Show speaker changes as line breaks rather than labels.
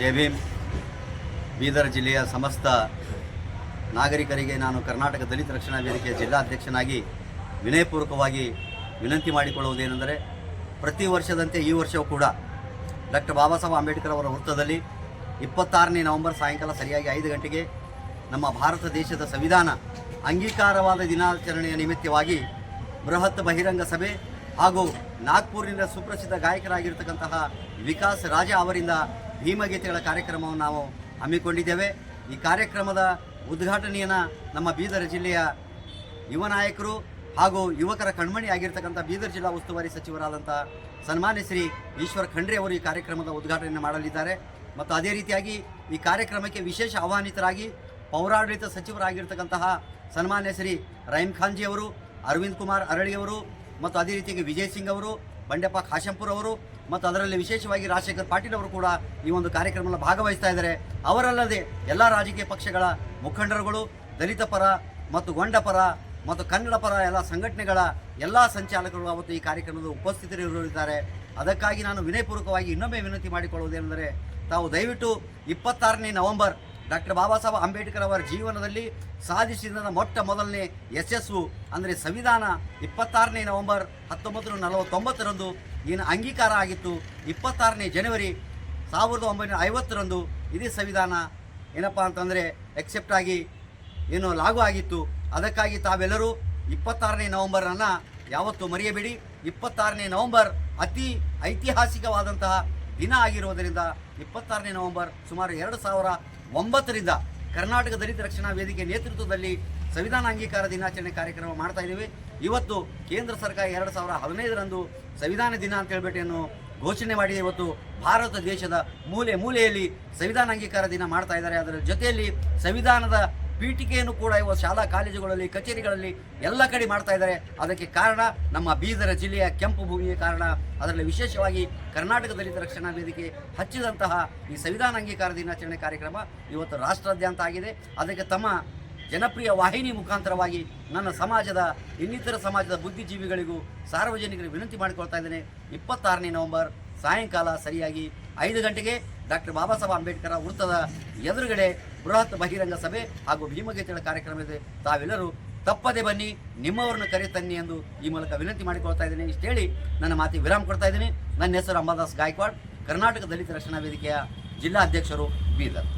ಜೈ ಭೀಮ್. ಬೀದರ್ ಜಿಲ್ಲೆಯ ಸಮಸ್ತ ನಾಗರಿಕರಿಗೆ ನಾನು ಕರ್ನಾಟಕ ದಲಿತ ರಕ್ಷಣಾ ವೇದಿಕೆಯ ಜಿಲ್ಲಾಧ್ಯಕ್ಷನಾಗಿ ವಿನಯಪೂರ್ವಕವಾಗಿ ವಿನಂತಿ ಮಾಡಿಕೊಳ್ಳುವುದೇನೆಂದರೆ, ಪ್ರತಿ ವರ್ಷದಂತೆ ಈ ವರ್ಷವೂ ಕೂಡ ಡಾಕ್ಟರ್ ಬಾಬಾ ಸಾಹೇಬ್ ಅಂಬೇಡ್ಕರ್ ಅವರ ವೃತ್ತದಲ್ಲಿ 26ನೇ ನವೆಂಬರ್ ಸಾಯಂಕಾಲ ಸರಿಯಾಗಿ 5 ಗಂಟೆಗೆ ನಮ್ಮ ಭಾರತ ದೇಶದ ಸಂವಿಧಾನ ಅಂಗೀಕಾರವಾದ ದಿನಾಚರಣೆಯ ನಿಮಿತ್ತವಾಗಿ ಬೃಹತ್ ಬಹಿರಂಗ ಸಭೆ ಹಾಗೂ ನಾಗ್ಪುರಿನ ಸುಪ್ರಸಿದ್ಧ ಗಾಯಕರಾಗಿರ್ತಕ್ಕಂತಹ ವಿಕಾಸ್ ರಾಜ ಅವರಿಂದ ಭೀಮಗೀತೆಗಳ ಕಾರ್ಯಕ್ರಮವನ್ನು ನಾವು ಹಮ್ಮಿಕೊಂಡಿದ್ದೇವೆ. ಈ ಕಾರ್ಯಕ್ರಮದ ಉದ್ಘಾಟನೆಯನ್ನು ನಮ್ಮ ಬೀದರ್ ಜಿಲ್ಲೆಯ ಯುವ ನಾಯಕರು ಹಾಗೂ ಯುವಕರ ಕಣ್ಮಣಿ ಆಗಿರ್ತಕ್ಕಂಥ ಬೀದರ್ ಜಿಲ್ಲಾ ಉಸ್ತುವಾರಿ ಸಚಿವರಾದಂಥ ಸನ್ಮಾನ್ಯ ಶ್ರೀ ಈಶ್ವರ್ ಖಂಡ್ರೆ ಅವರು ಈ ಕಾರ್ಯಕ್ರಮದ ಉದ್ಘಾಟನೆಯನ್ನು ಮಾಡಲಿದ್ದಾರೆ. ಮತ್ತು ಅದೇ ರೀತಿಯಾಗಿ ಈ ಕಾರ್ಯಕ್ರಮಕ್ಕೆ ವಿಶೇಷ ಆಹ್ವಾನಿತರಾಗಿ ಪೌರಾಡಳಿತ ಸಚಿವರಾಗಿರ್ತಕ್ಕಂತಹ ಸನ್ಮಾನ್ಯ ಶ್ರೀ ರಹೀಂ ಖಾನ್ಜಿ ಅವರು, ಅರವಿಂದ್ ಕುಮಾರ್ ಅರಳಿಯವರು ಮತ್ತು ಅದೇ ರೀತಿಯಾಗಿ ವಿಜಯ್ ಸಿಂಗ್ ಅವರು, ಬಂಡೆಪ್ಪ ಖಾಶಂಪುರ್ ಅವರು ಮತ್ತು ಅದರಲ್ಲಿ ವಿಶೇಷವಾಗಿ ರಾಜಶೇಖರ್ ಪಾಟೀಲ್ ಅವರು ಕೂಡ ಈ ಒಂದು ಕಾರ್ಯಕ್ರಮದಲ್ಲಿ ಭಾಗವಹಿಸ್ತಾ ಇದ್ದಾರೆ. ಅವರಲ್ಲದೆ ಎಲ್ಲ ರಾಜಕೀಯ ಪಕ್ಷಗಳ ಮುಖಂಡರುಗಳು, ದಲಿತ ಪರ ಮತ್ತು ಗೊಂಡ ಪರ ಮತ್ತು ಕನ್ನಡ ಪರ ಎಲ್ಲ ಸಂಘಟನೆಗಳ ಎಲ್ಲ ಸಂಚಾಲಕರು ಅವತ್ತು ಈ ಕಾರ್ಯಕ್ರಮದ ಉಪಸ್ಥಿತರಿರುತ್ತಾರೆ. ಅದಕ್ಕಾಗಿ ನಾನು ವಿನಯಪೂರ್ವಕವಾಗಿ ಇನ್ನೊಮ್ಮೆ ವಿನಂತಿ ಮಾಡಿಕೊಳ್ಳುವುದೇನೆಂದರೆ, ತಾವು ದಯವಿಟ್ಟು 26ನೇ ನವೆಂಬರ್ ಡಾಕ್ಟರ್ ಬಾಬಾ ಸಾಹೇಬ್ ಅಂಬೇಡ್ಕರ್ ಅವರ ಜೀವನದಲ್ಲಿ ಸಾಧಿಸಿದ ಮೊಟ್ಟ ಮೊದಲನೇ ಯಶಸ್ಸು ಅಂದರೆ ಸಂವಿಧಾನ 26ನೇ ನವೆಂಬರ್ 1949ರಂದು ಏನು ಅಂಗೀಕಾರ ಆಗಿತ್ತು, 26ನೇ ಜನವರಿ 1950ರಂದು ಇದೇ ಸಂವಿಧಾನ ಏನಪ್ಪ ಅಂತಂದರೆ ಎಕ್ಸೆಪ್ಟ್ ಆಗಿ ಏನು ಲಾಗು ಆಗಿತ್ತು. ಅದಕ್ಕಾಗಿ ತಾವೆಲ್ಲರೂ 26ನೇ ನವೆಂಬರನ್ನು ಯಾವತ್ತೂ ಮರೆಯಬೇಡಿ. 26ನೇ ನವೆಂಬರ್ ಅತಿ ಐತಿಹಾಸಿಕವಾದಂತಹ ದಿನ ಆಗಿರುವುದರಿಂದ 26ನೇ ನವೆಂಬರ್ ಸುಮಾರು 2009ರಿಂದ ಕರ್ನಾಟಕ ದಲಿತ ರಕ್ಷಣಾ ವೇದಿಕೆ ನೇತೃತ್ವದಲ್ಲಿ ಸಂವಿಧಾನ ಅಂಗೀಕಾರ ದಿನಾಚರಣೆ ಕಾರ್ಯಕ್ರಮ ಮಾಡ್ತಾ ಇದ್ದೀವಿ. ಇವತ್ತು ಕೇಂದ್ರ ಸರ್ಕಾರ 2015ರಂದು ಸಂವಿಧಾನ ದಿನ ಅಂತ ಹೇಳ್ಬಿಟ್ಟು ಘೋಷಣೆ ಮಾಡಿ ಇವತ್ತು ಭಾರತ ದೇಶದ ಮೂಲೆ ಮೂಲೆಯಲ್ಲಿ ಸಂವಿಧಾನ ಅಂಗೀಕಾರ ದಿನ ಮಾಡ್ತಾ ಇದ್ದಾರೆ. ಅದರ ಜೊತೆಯಲ್ಲಿ ಸಂವಿಧಾನದ ಪೀಠಿಕೆಯನ್ನು ಕೂಡ ಇವತ್ತು ಶಾಲಾ ಕಾಲೇಜುಗಳಲ್ಲಿ, ಕಚೇರಿಗಳಲ್ಲಿ ಎಲ್ಲ ಕಡೆ ಮಾಡ್ತಾ ಇದ್ದಾರೆ. ಅದಕ್ಕೆ ಕಾರಣ ನಮ್ಮ ಬೀದರ ಜಿಲ್ಲೆಯ ಕೆಂಪು ಭೂಮಿಯ ಕಾರಣ. ಅದರಲ್ಲಿ ವಿಶೇಷವಾಗಿ ಕರ್ನಾಟಕ ದಲಿತ ರಕ್ಷಣಾ ವೇದಿಕೆ ಹಚ್ಚಿದಂತಹ ಈ ಸಂವಿಧಾನ ಅಂಗೀಕಾರ ದಿನಾಚರಣೆ ಕಾರ್ಯಕ್ರಮ ಇವತ್ತು ರಾಷ್ಟ್ರಾದ್ಯಂತ ಆಗಿದೆ. ಅದಕ್ಕೆ ತಮ್ಮ ಜನಪ್ರಿಯ ವಾಹಿನಿ ಮುಖಾಂತರವಾಗಿ ನನ್ನ ಸಮಾಜದ ಇನ್ನಿತರ ಸಮಾಜದ ಬುದ್ಧಿಜೀವಿಗಳಿಗೂ ಸಾರ್ವಜನಿಕರಿಗೆ ವಿನಂತಿ ಮಾಡಿಕೊಳ್ತಾ ಇದ್ದೇನೆ. 26ನೇ ನವೆಂಬರ್ ಸಾಯಂಕಾಲ ಸರಿಯಾಗಿ 5 ಗಂಟೆಗೆ ಡಾಕ್ಟರ್ ಬಾಬಾ ಸಾಹೇಬ್ ಅಂಬೇಡ್ಕರ್ ವೃತ್ತದ ಎದುರುಗಡೆ ಬೃಹತ್ ಬಹಿರಂಗ ಸಭೆ ಹಾಗೂ ಭೀಮಗೀತೆಗಳ ಕಾರ್ಯಕ್ರಮ ಇದೆ. ತಾವೆಲ್ಲರೂ ತಪ್ಪದೆ ಬನ್ನಿ, ನಿಮ್ಮವರನ್ನು ಕರೆತನ್ನಿ ಎಂದು ಈ ಮೂಲಕ ವಿನಂತಿ ಮಾಡಿಕೊಳ್ತಾ ಇದ್ದೇನೆ. ಇಷ್ಟು ಹೇಳಿ ನನ್ನ ಮಾತಿಗೆ ವಿರಾಮ ಕೊಡ್ತಾ ಇದ್ದೀನಿ. ನನ್ನ ಹೆಸರು ಅಂಬಾದಾಸ್ ಗಾಯಕ್ವಾಡ್, ಕರ್ನಾಟಕ ದಲಿತ ರಕ್ಷಣಾ ವೇದಿಕೆಯ ಜಿಲ್ಲಾ ಅಧ್ಯಕ್ಷರು, ಬೀದರ್.